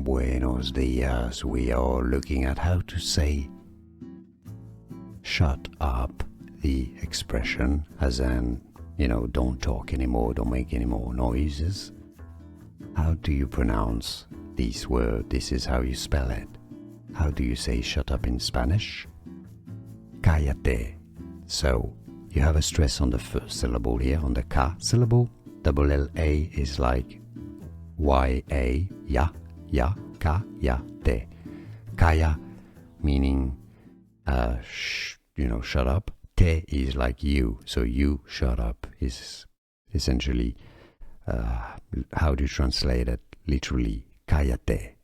Buenos dias. We are looking at how to say shut up, the expression, as in, don't talk anymore, don't make any more noises. How do you pronounce this word? This is how you spell it. How do you say shut up in Spanish? Cállate. So, you have a stress on the first syllable here, on the ka syllable. Double L-A is like Y-A, ya, ka, ya, te. Kaya, meaning, shut up. Te is like you, so you shut up is essentially, how do you translate it? Literally, cállate.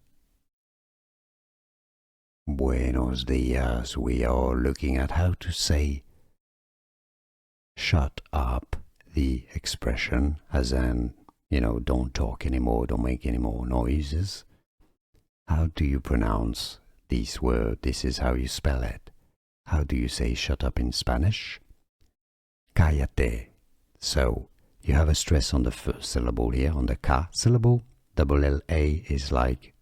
Buenos dias. We are looking at how to say shut up, the expression, as in, don't talk anymore, don't make any more noises. How do you pronounce this word? This is how you spell it. How do you say shut up in Spanish? Cállate. So, you have a stress on the first syllable here, on the ka syllable. Double L-A is like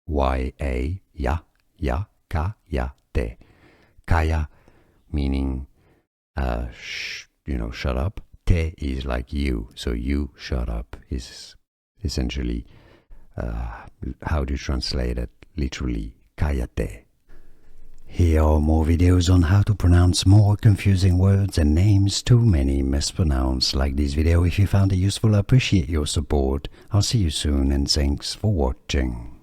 Y-A, ya, ka, ya, te. Kaya, meaning, shut up. Te is like you, so you shut up is essentially, how do you translate it? Literally, cállate. Here are more videos on how to pronounce more confusing words and names too many mispronounced. Like this video if you found it useful. I appreciate your support. I'll see you soon and thanks for watching.